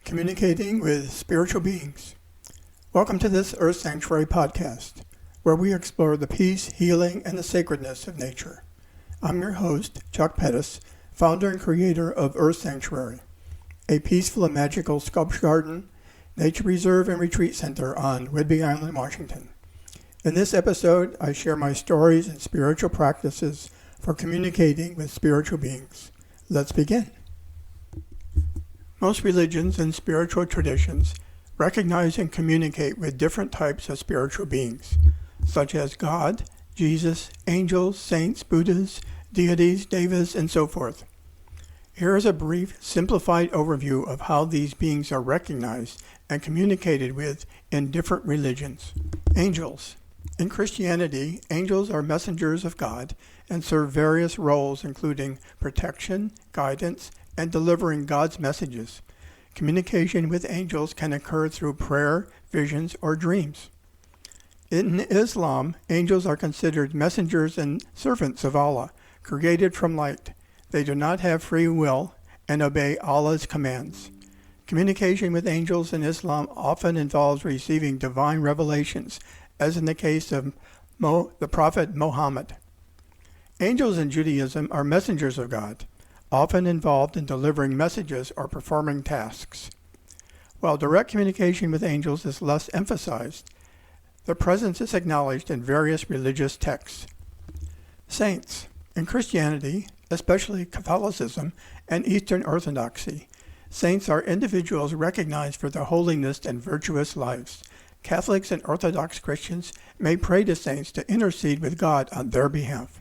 Communicating with spiritual beings. Welcome to this Earth Sanctuary podcast, where we explore the peace, healing, and the sacredness of nature. I'm your host, Chuck Pettis, founder and creator of Earth Sanctuary, a peaceful and magical sculpture garden, nature reserve, and retreat center on Whidbey Island, Washington. In this episode, I share my stories and spiritual practices for communicating with spiritual beings. Let's begin. Most religions and spiritual traditions recognize and communicate with different types of spiritual beings, such as God, Jesus, angels, saints, Buddhas, deities, Devas, and so forth. Here is a brief, simplified overview of how these beings are recognized and communicated with in different religions. Angels. In Christianity, angels are messengers of God and serve various roles including protection, guidance, and delivering God's messages. Communication with angels can occur through prayer, visions, or dreams. In Islam, angels are considered messengers and servants of Allah, created from light. They do not have free will and obey Allah's commands. Communication with angels in Islam often involves receiving divine revelations, as in the case of the Prophet Muhammad. Angels in Judaism are messengers of God, often involved in delivering messages or performing tasks. While direct communication with angels is less emphasized, their presence is acknowledged in various religious texts. Saints. In Christianity, especially Catholicism and Eastern Orthodoxy, saints are individuals recognized for their holiness and virtuous lives. Catholics and Orthodox Christians may pray to saints to intercede with God on their behalf.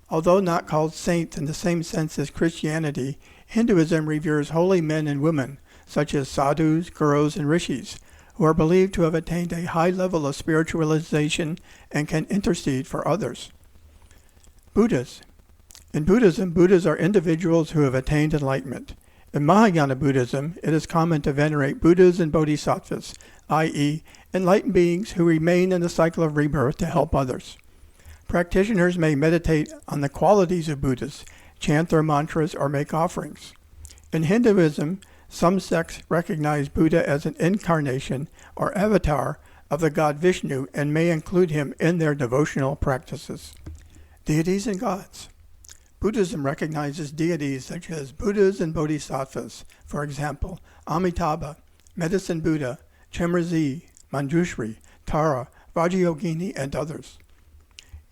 Although not called saints in the same sense as Christianity, Hinduism reveres holy men and women, such as sadhus, gurus, and rishis, who are believed to have attained a high level of spiritualization and can intercede for others. Buddhas. In Buddhism, Buddhas are individuals who have attained enlightenment. In Mahayana Buddhism, it is common to venerate Buddhas and Bodhisattvas, i.e., enlightened beings who remain in the cycle of rebirth to help others. Practitioners may meditate on the qualities of Buddhas, chant their mantras, or make offerings. In Hinduism, some sects recognize Buddha as an incarnation or avatar of the god Vishnu and may include him in their devotional practices. Deities and gods. Buddhism recognizes deities such as Buddhas and Bodhisattvas, for example, Amitabha, Medicine Buddha, Chenrezig, Manjushri, Tara, Vajrayogini, and others.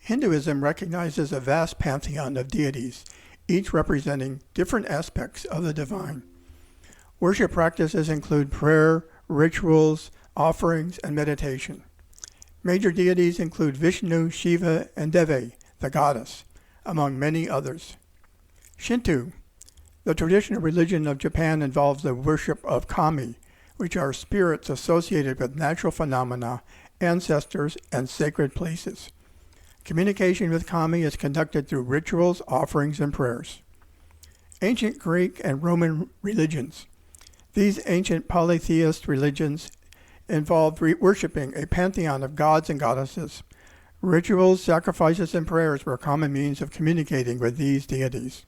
Hinduism recognizes a vast pantheon of deities, each representing different aspects of the divine. Worship practices include prayer, rituals, offerings, and meditation. Major deities include Vishnu, Shiva, and Devi, the goddess, among many others. Shinto. The traditional religion of Japan involves the worship of kami, which are spirits associated with natural phenomena, ancestors, and sacred places. Communication with kami is conducted through rituals, offerings, and prayers. Ancient Greek and Roman religions. These ancient polytheist religions involved worshiping a pantheon of gods and goddesses. Rituals, sacrifices, and prayers were common means of communicating with these deities.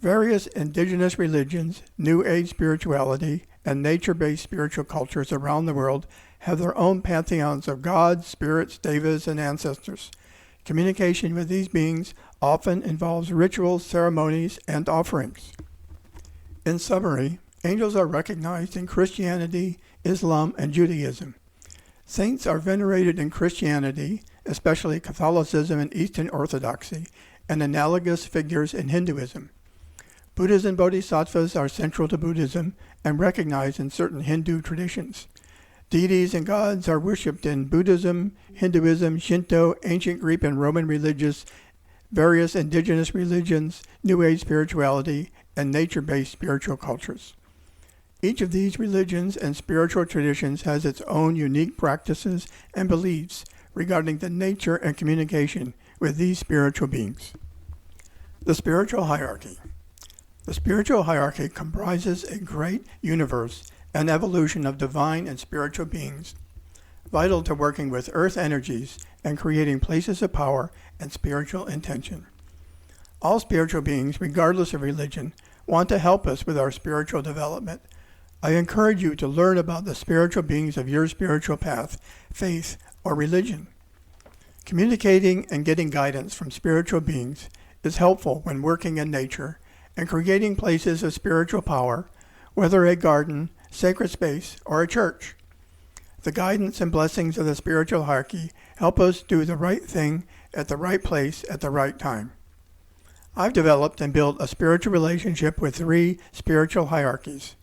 Various indigenous religions, New Age spirituality, and nature-based spiritual cultures around the world have their own pantheons of gods, spirits, devas, and ancestors. Communication with these beings often involves rituals, ceremonies, and offerings. In summary, angels are recognized in Christianity, Islam, and Judaism. Saints are venerated in Christianity, especially Catholicism and Eastern Orthodoxy, and analogous figures in Hinduism. Buddhas and Bodhisattvas are central to Buddhism and recognized in certain Hindu traditions. Deities and gods are worshipped in Buddhism, Hinduism, Shinto, ancient Greek and Roman religions, various indigenous religions, New Age spirituality, and nature-based spiritual cultures. Each of these religions and spiritual traditions has its own unique practices and beliefs regarding the nature and communication with these spiritual beings. The spiritual hierarchy. The spiritual hierarchy comprises a great universe and evolution of divine and spiritual beings, vital to working with earth energies and creating places of power and spiritual intention. All spiritual beings, regardless of religion, want to help us with our spiritual development. I encourage you to learn about the spiritual beings of your spiritual path, faith, or religion. Communicating and getting guidance from spiritual beings is helpful when working in nature and creating places of spiritual power, whether a garden, sacred space, or a church. The guidance and blessings of the spiritual hierarchy help us do the right thing at the right place at the right time. I've developed and built a spiritual relationship with 3 spiritual hierarchies.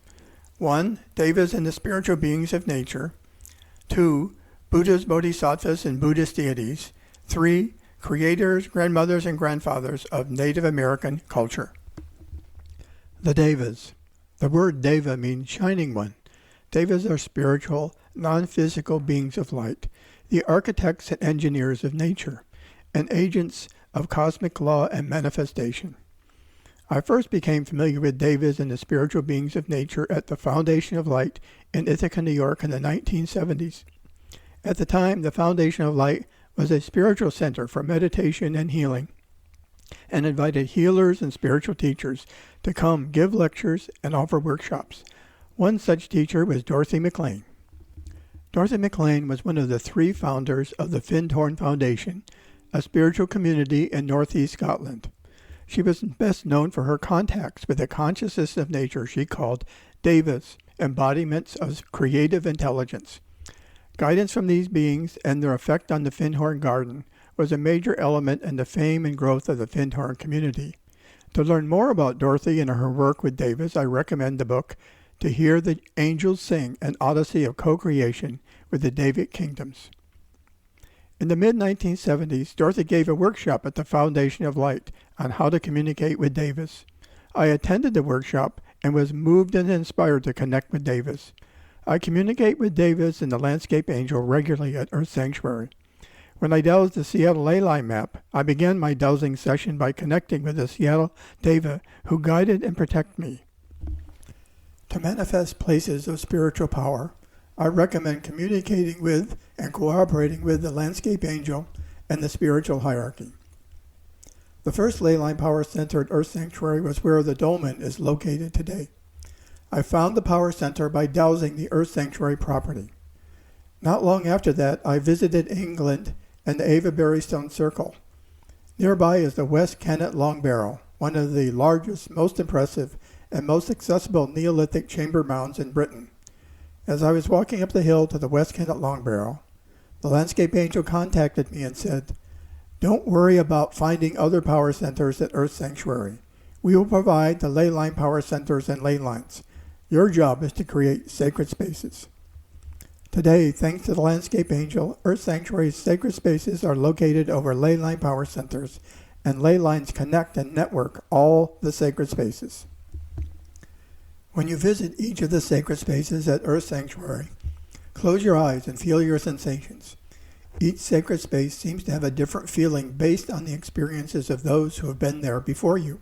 1. Devas and the spiritual beings of nature. 2. Buddhas, Bodhisattvas, and Buddhist deities. 3. Creators, grandmothers, and grandfathers of Native American culture. The Devas. The word Deva means shining one. Devas are spiritual, non-physical beings of light, the architects and engineers of nature, and agents of cosmic law and manifestation. I first became familiar with Devas and the spiritual beings of nature at the Foundation of Light in Ithaca, New York in the 1970s. At the time, the Foundation of Light was a spiritual center for meditation and healing, and invited healers and spiritual teachers to come give lectures and offer workshops. One such teacher was Dorothy McLean. Dorothy McLean was one of the 3 founders of the Findhorn Foundation, a spiritual community in northeast Scotland. She was best known for her contacts with the consciousness of nature she called Devas, embodiments of creative intelligence. Guidance from these beings and their effect on the Findhorn Garden was a major element in the fame and growth of the Findhorn community. To learn more about Dorothy and her work with Devas, I recommend the book To Hear the Angels Sing, an Odyssey of Co-Creation with the Devic Kingdoms. In the mid-1970s, Dorothy gave a workshop at the Foundation of Light on how to communicate with Devas. I attended the workshop and was moved and inspired to connect with Devas. I communicate with Devas and the landscape angel regularly at Earth Sanctuary. When I dowsed the Seattle ley line map, I began my dowsing session by connecting with the Seattle Deva who guided and protected me. To manifest places of spiritual power, I recommend communicating with and cooperating with the landscape angel and the spiritual hierarchy. The first ley line power center at Earth Sanctuary was where the dolmen is located today. I found the power center by dowsing the Earth Sanctuary property. Not long after that, I visited England and the Ava Berrystone Circle. Nearby is the West Kennet Long Barrow, one of the largest, most impressive, and most accessible Neolithic chamber mounds in Britain. As I was walking up the hill to the West Kennet Long Barrow, the landscape angel contacted me and said, "Don't worry about finding other power centers at Earth Sanctuary. We will provide the ley line power centers and ley lines. Your job is to create sacred spaces." Today, thanks to the landscape angel, Earth Sanctuary's sacred spaces are located over ley line power centers, and ley lines connect and network all the sacred spaces. When you visit each of the sacred spaces at Earth Sanctuary, close your eyes and feel your sensations. Each sacred space seems to have a different feeling based on the experiences of those who have been there before you.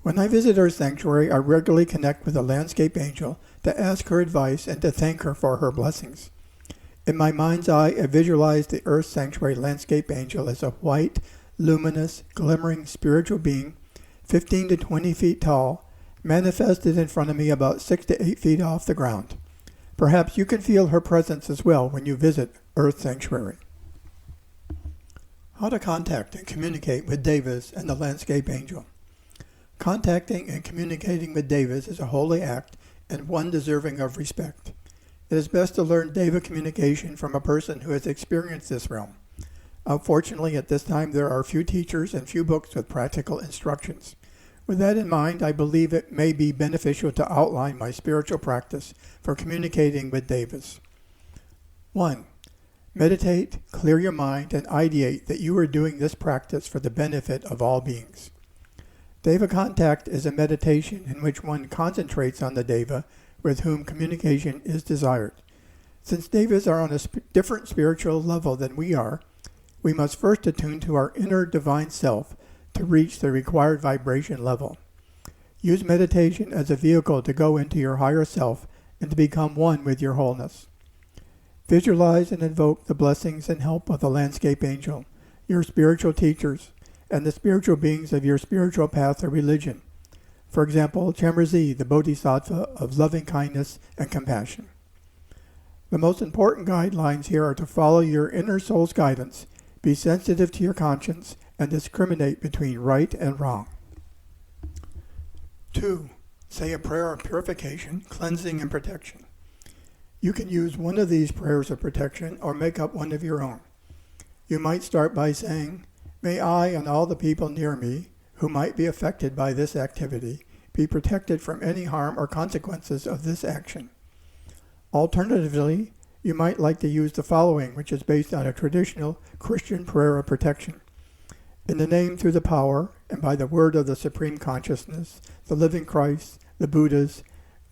When I visit Earth Sanctuary, I regularly connect with the landscape angel to ask her advice and to thank her for her blessings. In my mind's eye, I visualize the Earth Sanctuary landscape angel as a white, luminous, glimmering spiritual being, 15 to 20 feet tall, manifested in front of me about 6 to 8 feet off the ground. Perhaps you can feel her presence as well when you visit Earth Sanctuary. How to contact and communicate with Devas and the landscape angel. Contacting and communicating with Devas is a holy act and one deserving of respect. It is best to learn Deva communication from a person who has experienced this realm. Unfortunately, at this time, there are few teachers and few books with practical instructions. With that in mind, I believe it may be beneficial to outline my spiritual practice for communicating with Devas. 1. Meditate, clear your mind, and ideate that you are doing this practice for the benefit of all beings. Deva contact is a meditation in which one concentrates on the Deva with whom communication is desired. Since Devas are on a different spiritual level than we are, we must first attune to our inner divine self to reach the required vibration level. Use meditation as a vehicle to go into your higher self and to become one with your wholeness. Visualize and invoke the blessings and help of the landscape angel, your spiritual teachers, and the spiritual beings of your spiritual path or religion. For example, Chenrezig, the Bodhisattva of loving kindness and compassion. The most important guidelines here are to follow your inner soul's guidance, be sensitive to your conscience, and discriminate between right and wrong. 2. Say a prayer of purification, cleansing, and protection. You can use one of these prayers of protection or make up one of your own. You might start by saying, "May I and all the people near me who might be affected by this activity be protected from any harm or consequences of this action." Alternatively, you might like to use the following, which is based on a traditional Christian prayer of protection. In the name, through the power, and by the word of the Supreme Consciousness, the living Christ, the Buddhas,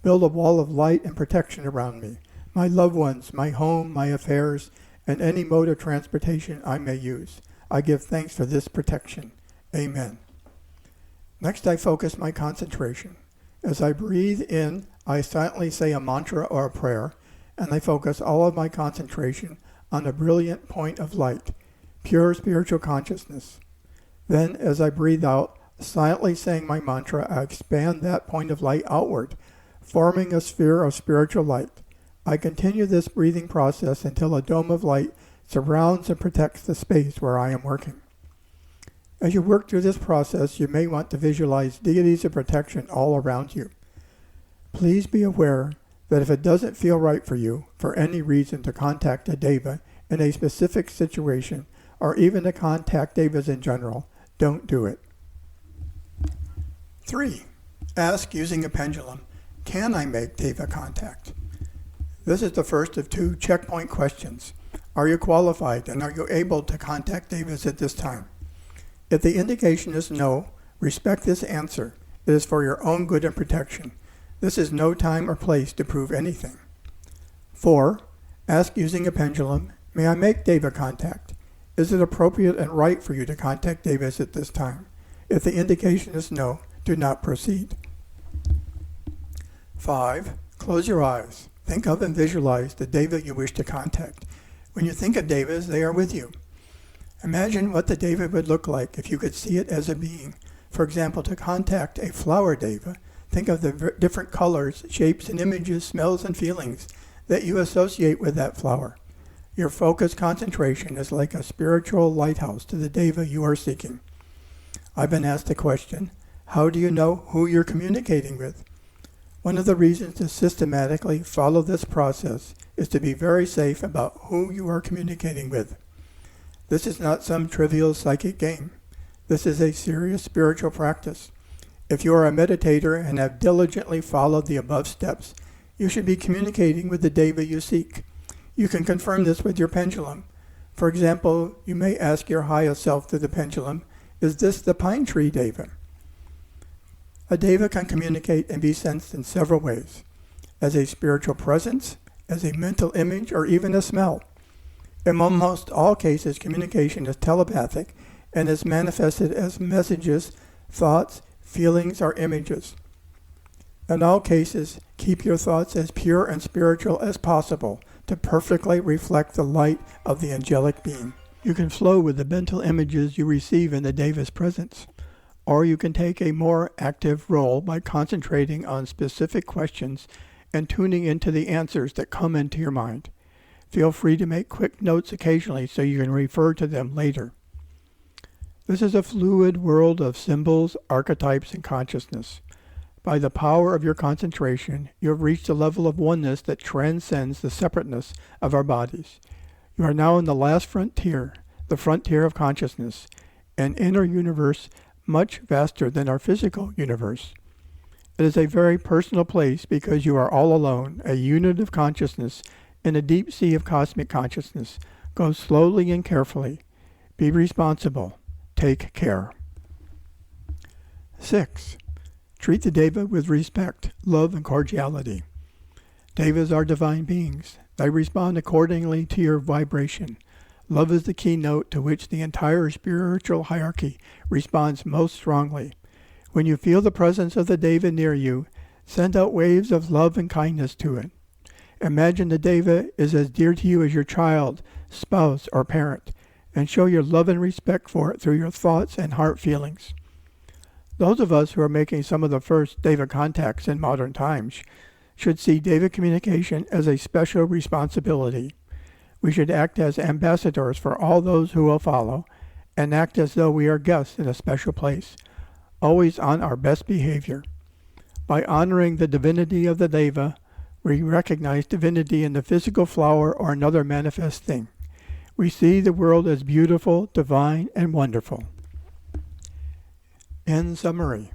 build a wall of light and protection around me, my loved ones, my home, my affairs, and any mode of transportation I may use. I give thanks for this protection. Amen. Next, I focus my concentration. As I breathe in, I silently say a mantra or a prayer, and I focus all of my concentration on a brilliant point of light, pure spiritual consciousness. Then, as I breathe out, silently saying my mantra, I expand that point of light outward, forming a sphere of spiritual light. I continue this breathing process until a dome of light surrounds and protects the space where I am working. As you work through this process, you may want to visualize deities of protection all around you. Please be aware that if it doesn't feel right for you, for any reason, to contact a deva in a specific situation, or even to contact devas in general, don't do it. 3. Ask using a pendulum, can I make deva contact? This is the first of 2 checkpoint questions. Are you qualified and are you able to contact devas at this time? If the indication is no, respect this answer. It is for your own good and protection. This is no time or place to prove anything. 4. Ask using a pendulum, may I make deva contact? Is it appropriate and right for you to contact devas at this time? If the indication is no, do not proceed. 5. Close your eyes. Think of and visualize the deva you wish to contact. When you think of devas, they are with you. Imagine what the deva would look like if you could see it as a being. For example, to contact a flower deva, think of the different colors, shapes, and images, smells, and feelings that you associate with that flower. Your focused concentration is like a spiritual lighthouse to the deva you are seeking. I've been asked the question, how do you know who you're communicating with? One of the reasons to systematically follow this process is to be very safe about who you are communicating with. This is not some trivial psychic game. This is a serious spiritual practice. If you are a meditator and have diligently followed the above steps, you should be communicating with the deva you seek. You can confirm this with your pendulum. For example, you may ask your highest self through the pendulum, is this the pine tree deva? A deva can communicate and be sensed in several ways, as a spiritual presence, as a mental image, or even a smell. In almost all cases, communication is telepathic and is manifested as messages, thoughts, feelings, or images. In all cases, keep your thoughts as pure and spiritual as possible to perfectly reflect the light of the angelic being. You can flow with the mental images you receive in the deva's presence, or you can take a more active role by concentrating on specific questions and tuning into the answers that come into your mind. Feel free to make quick notes occasionally so you can refer to them later. This is a fluid world of symbols, archetypes, and consciousness. By the power of your concentration, you have reached a level of oneness that transcends the separateness of our bodies. You are now in the last frontier, the frontier of consciousness, an inner universe much vaster than our physical universe. It is a very personal place because you are all alone, a unit of consciousness in a deep sea of cosmic consciousness. Go slowly and carefully. Be responsible. Take care. 6. Treat the deva with respect, love, and cordiality. Devas are divine beings. They respond accordingly to your vibration. Love is the keynote to which the entire spiritual hierarchy responds most strongly. When you feel the presence of the deva near you, send out waves of love and kindness to it. Imagine the deva is as dear to you as your child, spouse, or parent, and show your love and respect for it through your thoughts and heart feelings. Those of us who are making some of the first Deva contacts in modern times should see Deva communication as a special responsibility. We should act as ambassadors for all those who will follow, and act as though we are guests in a special place, always on our best behavior. By honoring the divinity of the Deva, we recognize divinity in the physical flower or another manifest thing. We see the world as beautiful, divine, and wonderful. In summary,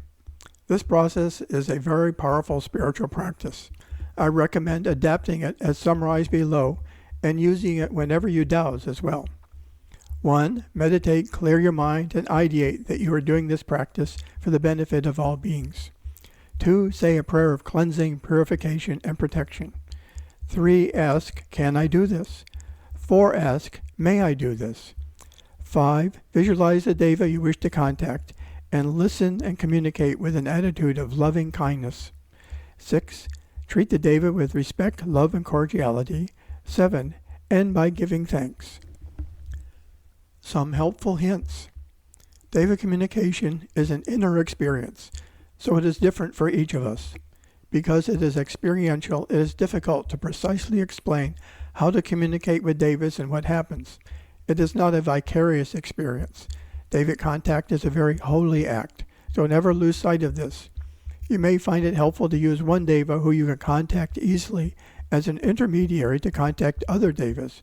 this process is a very powerful spiritual practice. I recommend adapting it as summarized below and using it whenever you douse as well. 1. Meditate, clear your mind, and ideate that you are doing this practice for the benefit of all beings. 2. Say a prayer of cleansing, purification, and protection. 3. Ask, can I do this? 4. Ask, may I do this? 5. Visualize the Deva you wish to contact and listen and communicate with an attitude of loving kindness. 6. Treat the Deva with respect, love, and cordiality. 7. End by giving thanks. Some helpful hints. Deva communication is an inner experience, so it is different for each of us. Because it is experiential, it is difficult to precisely explain how to communicate with Devas and what happens. It is not a vicarious experience. Deva contact is a very holy act, so never lose sight of this. You may find it helpful to use one Deva who you can contact easily as an intermediary to contact other Devas.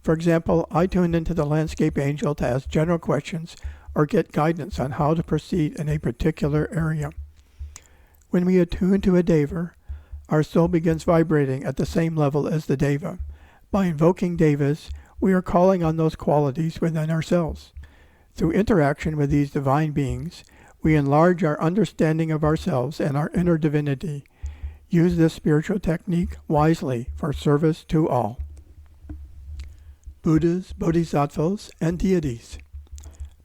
For example, I tune into the landscape angel to ask general questions or get guidance on how to proceed in a particular area. When we attune to a Deva, our soul begins vibrating at the same level as the Deva. By invoking Devas, we are calling on those qualities within ourselves. Through interaction with these divine beings, we enlarge our understanding of ourselves and our inner divinity. Use this spiritual technique wisely for service to all. Buddhas, Bodhisattvas, and deities.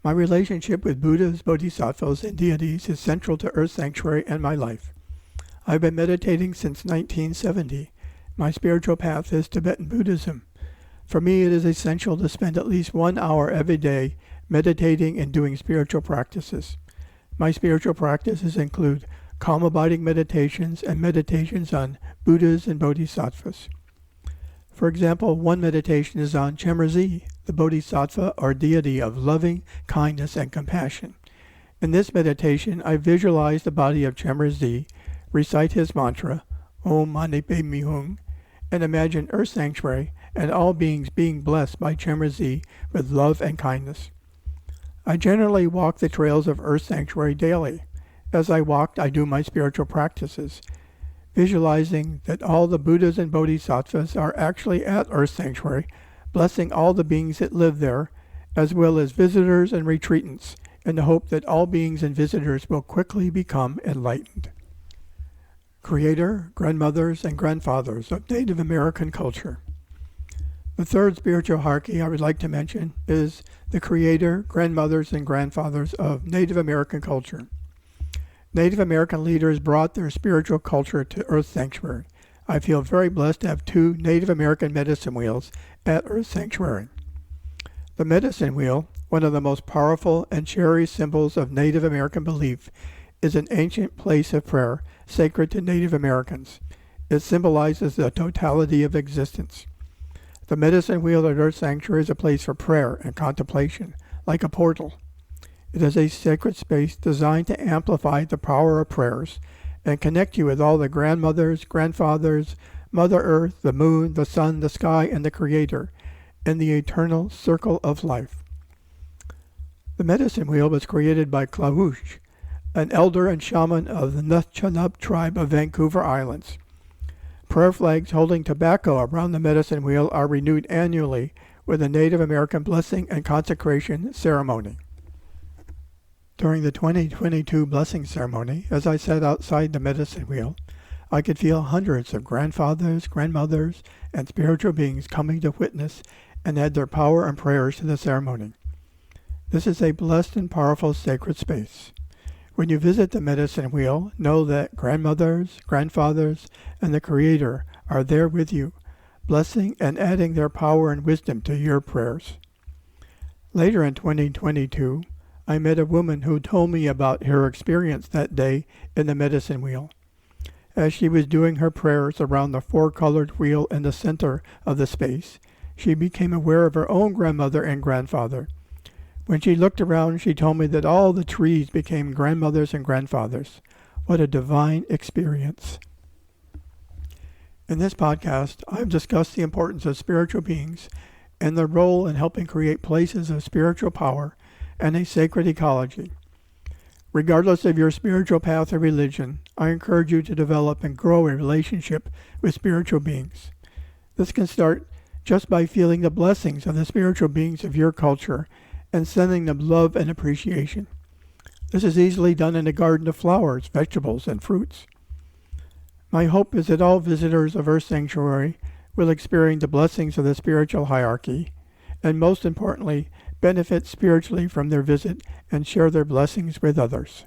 My relationship with Buddhas, Bodhisattvas, and deities is central to Earth Sanctuary and my life. I've been meditating since 1970. My spiritual path is Tibetan Buddhism. For me, it is essential to spend at least 1 hour every day meditating and doing spiritual practices. My spiritual practices include calm abiding meditations and meditations on Buddhas and Bodhisattvas. For example, one meditation is on Chemerzi, the Bodhisattva or deity of loving, kindness, and compassion. In this meditation, I visualize the body of Chemerzi, recite his mantra, Om Mani Padme Hum, and imagine Earth Sanctuary and all beings being blessed by Chemerzi with love and kindness. I generally walk the trails of Earth Sanctuary daily. As I walk, I do my spiritual practices, visualizing that all the Buddhas and Bodhisattvas are actually at Earth Sanctuary, blessing all the beings that live there, as well as visitors and retreatants, in the hope that all beings and visitors will quickly become enlightened. Creator, grandmothers, and grandfathers of Native American culture. The third spiritual hierarchy I would like to mention is the creator, grandmothers, and grandfathers of Native American culture. Native American leaders brought their spiritual culture to Earth Sanctuary. I feel very blessed to have 2 Native American medicine wheels at Earth Sanctuary. The medicine wheel, one of the most powerful and cherished symbols of Native American belief, is an ancient place of prayer sacred to Native Americans. It symbolizes the totality of existence. The medicine wheel at Earth Sanctuary is a place for prayer and contemplation, like a portal. It is a sacred space designed to amplify the power of prayers and connect you with all the grandmothers, grandfathers, Mother Earth, the moon, the sun, the sky, and the Creator, in the eternal circle of life. The medicine wheel was created by Clawoosh, an elder and shaman of the Nutchanup tribe of Vancouver Islands. Prayer flags holding tobacco around the medicine wheel are renewed annually with a Native American blessing and consecration ceremony. During the 2022 blessing ceremony, as I sat outside the medicine wheel, I could feel hundreds of grandfathers, grandmothers, and spiritual beings coming to witness and add their power and prayers to the ceremony. This is a blessed and powerful sacred space. When you visit the medicine wheel, know that grandmothers, grandfathers, and the Creator are there with you, blessing and adding their power and wisdom to your prayers. Later in 2022, I met a woman who told me about her experience that day in the medicine wheel. As she was doing her prayers around the four-colored wheel in the center of the space, she became aware of her own grandmother and grandfather. When she looked around, she told me that all the trees became grandmothers and grandfathers. What a divine experience. In this podcast, I've discussed the importance of spiritual beings and their role in helping create places of spiritual power and a sacred ecology. Regardless of your spiritual path or religion, I encourage you to develop and grow a relationship with spiritual beings. This can start just by feeling the blessings of the spiritual beings of your culture and sending them love and appreciation. This is easily done in a garden of flowers, vegetables, and fruits. My hope is that all visitors of Earth Sanctuary will experience the blessings of the spiritual hierarchy, and most importantly, benefit spiritually from their visit and share their blessings with others.